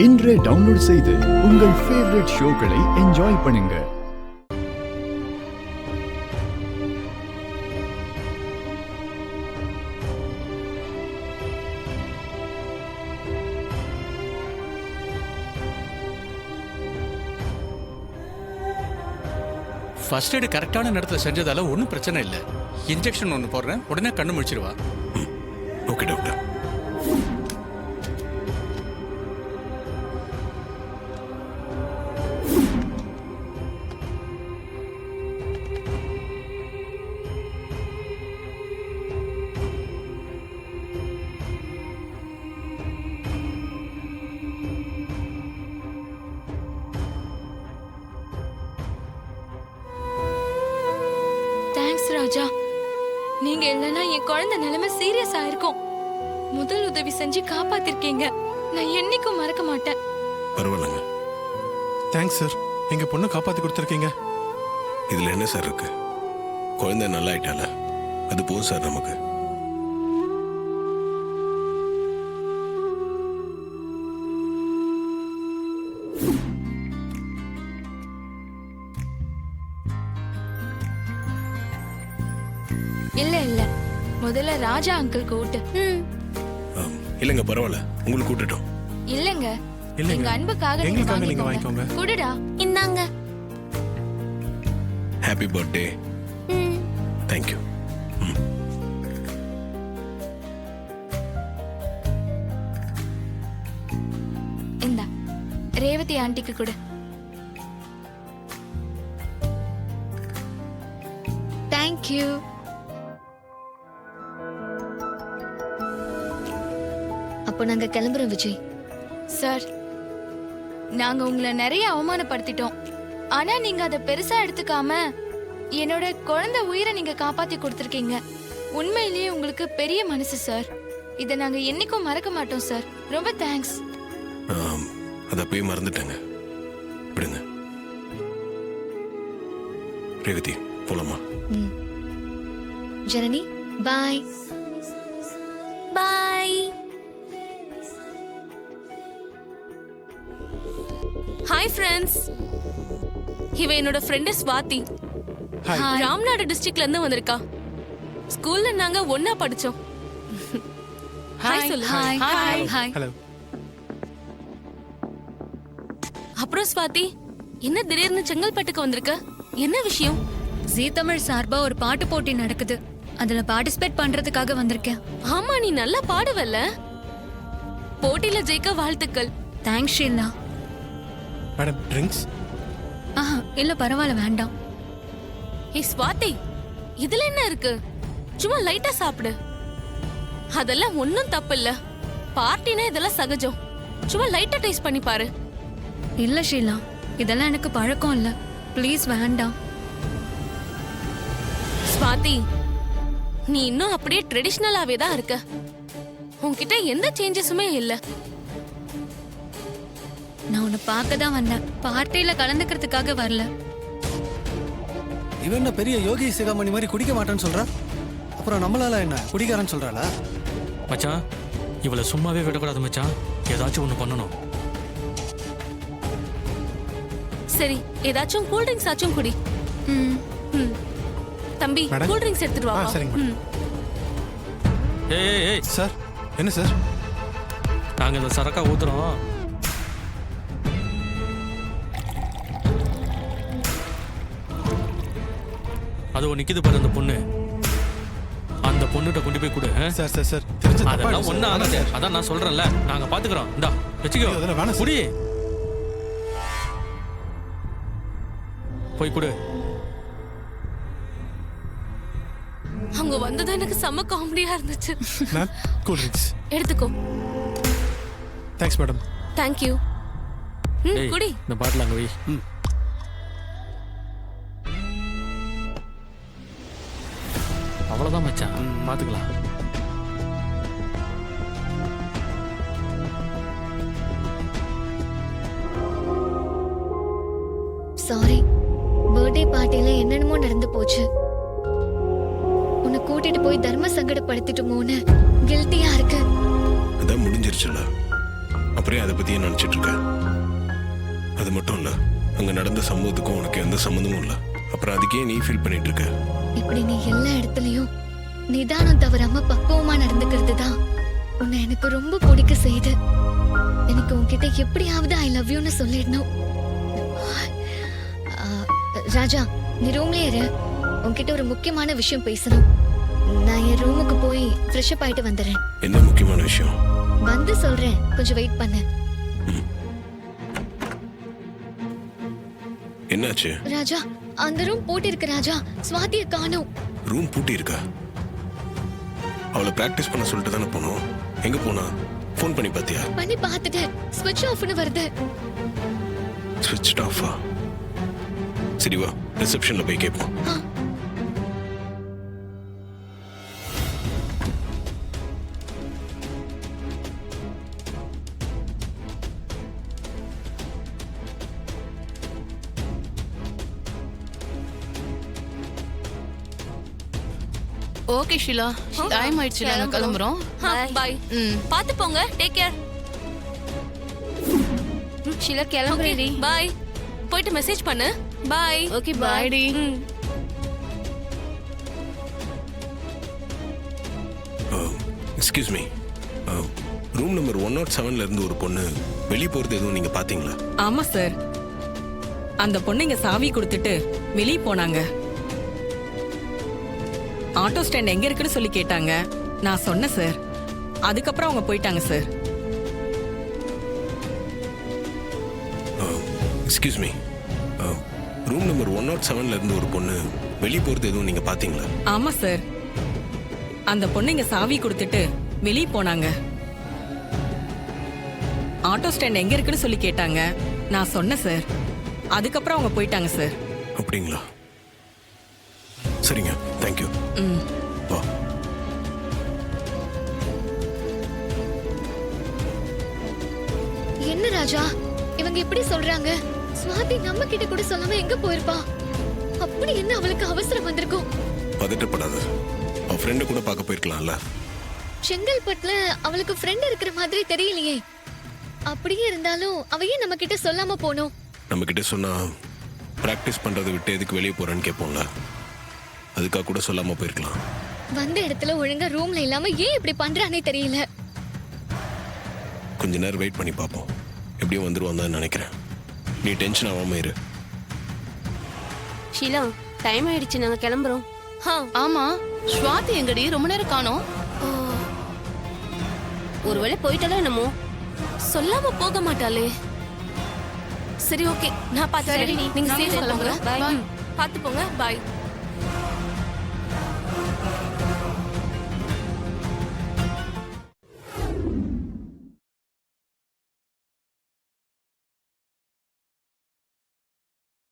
இன்றே டவுன்லோட் செய்து உங்கள் ஃபேவரட் ஷோக்களை என்ஜாய் பண்ணுங்க. ஃபர்ஸ்ட் எய்டு கரெக்டான நேரத்தில் செஞ்சதால ஒன்றும் பிரச்சனை இல்லை. இன்ஜெக்ஷன் ஒன்று போடுறேன், உடனே கண்ணு முடிச்சிருவா. Okay doctor. தேங்க்ஸ் ராஜா. நீங்க இல்லைன்னா என் குழந்தை நிலைமை சீரியஸ் ஆயிருக்கும். முதல் உதவி செஞ்சு காப்பாத்திருக்கீங்க. நான் என்னைக்கும் மறக்க மாட்டேன். பரவாயில்லைங்க. Thanks sir. எங்க பொண்ணை காப்பாத்தி கொடுத்துருக்கீங்க. இதுல என்ன சார் இருக்கு? குழந்தை நல்லா ஆயிட்டால, அது போதும் சார் நமக்கு. இல்ல இல்ல, முதல்ல ராஜா அங்கிள் கூட்டு. இல்லங்க பரவாயில்ல, உங்களுக்கு கூட்டட்டும். இல்லங்க, இல்லைங்க. எங்க அன்புக்காக எங்களுக்காக நீங்க வாங்கிக்கோங்க. குடுடா. இந்தாங்க. Happy birthday. தேங்க்யூ. இந்தா ரேவதி ஆண்டிக்கு கொடு. தேங்க்யூ. அப்போ நாங்க கிளம்புறோம் விஜய். சார், நாங்க உங்களை நிறைய அவமானப்படுத்திட்டோம். ஆனா நீங்க அதை பெருசா எடுத்துக்காம என்னோட குழந்தை உயிரை நீங்க காப்பாத்தி கொடுத்துருக்கீங்க. உண்மையிலேயே உங்களுக்கு பெரிய மனசு சார். இதை நாங்க என்னைக்கும் மறக்க மாட்டோம் சார். ரொம்ப தேங்க்ஸ். அதை போய் மறந்துட்டேங்க. விடுங்க. ரேவதி போலாமா? ஜனனி பாய். பாய். ஹாய் ஃப்ரெண்ட்ஸ், இவ என்னோட ஃப்ரெண்ட் ஸ்வாதி. ராம்நாடு டிஸ்ட்ரிக்ட்ல இருந்து வந்திருக்கா. ஸ்கூல்ல நாங்க ஒண்ணா படிச்சோம். ஹாய் சொல்லு. Hi hi hi. ஹலோ. அப்புறம் ஸ்வாதி, என்ன திடீர்னு செங்கல்பட்டுக்கு வந்திருக்க? என்ன விஷயம்? ஜீ தமிழ் சார்பா ஒரு பாட்டு போட்டி நடக்குது. அதுல பார்ட்டிசிபேட் பண்றதுக்காக வந்திருக்கேன். ஆமா, நீ நல்லா பாடுவல்ல. போட்டியில ஜெயிக்க வாழ்த்துக்கள். தேங்க்ஸ் ஷீலா. Madam drinks? இல்ல பரவாயில்ல, வேண்டாம். ஏய் ஸ்வாதி, இதுல என்ன இருக்கு? சும்மா லைட்டா சாப்பிடு. அதெல்லாம் ஒன்னும் தப்பு இல்ல. பார்ட்டினா இதெல்லாம் சகஜம். சும்மா லைட்டா டேஸ்ட் பண்ணி பாரு. இல்ல ஷீலா, இதெல்லாம் எனக்கு பழக்கம் இல்ல. ப்ளீஸ் வேண்டாம். ஸ்வாதி, நீ இன்னும் அப்படியே ட்ரெடிஷனலாவே தான் இருக்க. உன்கிட்ட எந்த சேஞ்சஸுமே இல்ல. நான் உன்னை பார்க்க தான் வந்தேன், பார்ட்டியில கலந்துக்கிறதுக்காக வரல. இவன் என்ன பெரிய யோகி சிகாமணி மாதிரி குடிக்க மாட்டேன்னு சொல்றா? அப்புறம் நம்மளால என்ன குடிக்காரன்னு சொல்றாளா? மச்சான், இவளை சும்மாவே விடக்கூடாது மச்சான். ஏதாச்சும் ஒண்ணு பண்ணணும். சரி, ஏதாச்சும் கூல் ட்ரிங்க்ஸ் ஆச்சும் குடி. தம்பி, கூல் ட்ரிங்க்ஸ் எடுத்துட்டு வா. சரிங்க. ஏய் சார். என்ன சார்? நாங்க இந்த சரக்கா ஊத்துறோம். அது நிக்குது பாரு அந்த பொண்ணு. அந்த பொண்ணுகிட்ட கொண்டு போய் கொடு. சார் சார் சார், அதெல்லாம் ஒண்ணு ஆகாது. அதான் நான் சொல்றேன்ல, நாங்க பாத்துக்கிறோம். இந்தா வச்சுக்கோ. குடி, போய் கொடு. அவங்க வந்தது எனக்கு செம்ம காமெடியா இருந்துச்சு. மேம் கூல் ட்ரிங்க்ஸ் எடுத்துக்கோ. Thanks madam. தேங்க்யூ. குடி. இந்த பாட்டில் அங்க வை. அவ்வளவுதான் மச்சான், பாத்துக்கலாம். சாரி, பர்த்டே பார்ட்டில என்னென்னமோ நடந்து போச்சு. உன்னை கூட்டிட்டு போய் தர்ம சங்கடப்படுத்திட்டுமோன்னு கில்ட்டியா இருக்கு. அதான் முடிஞ்சிருச்சுல. அப்புறம் அதை பத்தியே நினைச்சிட்டு இருக்க? அது மட்டும் இல்ல, அங்க நடந்த சம்பவத்துக்கும் உனக்கு எந்த சம்மந்தமும் இல்ல. அப்புறம் அதுக்கே நீ ஃபீல் பண்ணிட்டு இருக்க? இப்படி நீ எல்லா இடத்துலயும் நிதானம் தவறாம பக்குவமா நடந்துக்கிறது தான் உன்னை எனக்கு ரொம்ப பிடிக்க செய்யுது. எனக்கு உன்கிட்ட எப்படியாவது ஐ லவ் யூன்னு சொல்லிடணும். ராஜா, நீ ரூம்லயே இரு. உன்கிட்ட ஒரு முக்கியமான விஷயம் பேசணும். நான் என் ரூமுக்கு போய் ஃப்ரெஷ் அப் ஆயிட்டு வந்துடுறேன். என்ன முக்கியமான விஷயம்? வந்து சொல்றேன், கொஞ்சம் வெயிட் பண்ணு. என்னாச்சு? ராஜா, அந்த ரூம் பூட்டி இருக்கு ராஜா. ஸ்வாதியை காணோம். ரூம் பூட்டி இருக்கா? அவளை பிராக்டிஸ் பண்ண சொல்லிட்டு தானே போனோம். எங்க போனா? ஃபோன் பண்ணி பாத்தியா? பண்ணி பார்த்துட்டு ஸ்விட்ச் ஆஃப்னு வருது. ஸ்விட்ச் ஆஃபா? சரி வா, ரிசப்ஷன்ல போய் கேட்போம். ஓகே ஷீலா, டைம் ஆயிடுச்சு, நாங்க கிளம்புறோம். பை. பாத்து போங்க. Take care. ஷீலா கிளம்புறேன். பை. போயிட்டு மெசேஜ் பண்ணு. பை. ஓகே பை டி. எக்ஸ்கியூஸ் மீ, ரூம் நம்பர் 107ல இருந்து ஒரு பொண்ணு வெளியே போறது எதுவும் நீங்க பாத்தீங்களா? ஆமா சார், அந்த பொண்ணு இங்க சாவி கொடுத்துட்டு வெளியே போனாங்க. ஆட்டோ ஸ்டாண்ட் எங்க இருக்குன்னு சொல்லி கேட்டாங்க. நான் சொன்னேன் சார். அதுக்கப்புறம் அவங்க போயிட்டாங்க sir. Excuse me, room number 107ல இருந்து ஒரு பொண்ணு வெளியே போறது எதுவும் நீங்க பாத்தீங்களா? ஆமா சார், அந்த பொண்ணு இங்க சாவி கொடுத்துட்டு வெளியே போனாங்க. ஆட்டோ ஸ்டாண்ட் எங்க இருக்குன்னு சொல்லி கேட்டாங்க. நான் சொன்னேன் சார். அதுக்கப்புறம் அவங்க போயிட்டாங்க சார். அப்படிங்களா? சரிங்க, தேங்க்யூ. வா. என்ன ராஜா, இவங்க இப்படி சொல்றாங்க? ஸ்வாதி நம்ம கிட்ட கூட சொல்லாம எங்க போயிருப்பா? அப்படி என்ன அவளுக்கு அவசரம் வந்திருக்கும்? பதட்டப்படாத, அவ ஃப்ரெண்ட கூட பார்க்க போயிருக்கலாம்ல. செங்கல்பட்டுல அவளுக்கு ஃப்ரெண்ட் இருக்கிற மாதிரி தெரியலையே. அப்படியே இருந்தாலும் அவ ஏன் நம்ம கிட்ட சொல்லாம போனோம்? நம்ம கிட்ட சொன்னா பிராக்டிஸ் பண்றதை விட்டு எதுக்கு வெளியே போறேன்னு கேட்போம்ல, அதுக்காக கூட சொல்லாம போயிருக்கலாம். வந்த இடத்துல ஒழுங்கா ரூம்ல இல்லாம ஏன் இப்படி பண்றானே தெரியல. கொஞ்ச நேரம் வெயிட் பண்ணி பார்ப்போம். எப்படியும் வந்துருவான் தான் நினைக்கிறேன். நீ டென்ஷன் ஆகாம இரு. ஷீலா, டைம் ஆயிடுச்சு, நாங்க கிளம்புறோம். ஆமா, ஸ்வாதி எங்கடி? ரொம்ப நேரம் காணோம். ஒருவேளை போயிட்டாலும் என்னமோ. சொல்லாம போக மாட்டாளே. சரி ஓகே, நான் பாத்துக்கிறேன். நீங்க சேஃப் கிளம்புங்க. பாத்து போங்க. பாய்.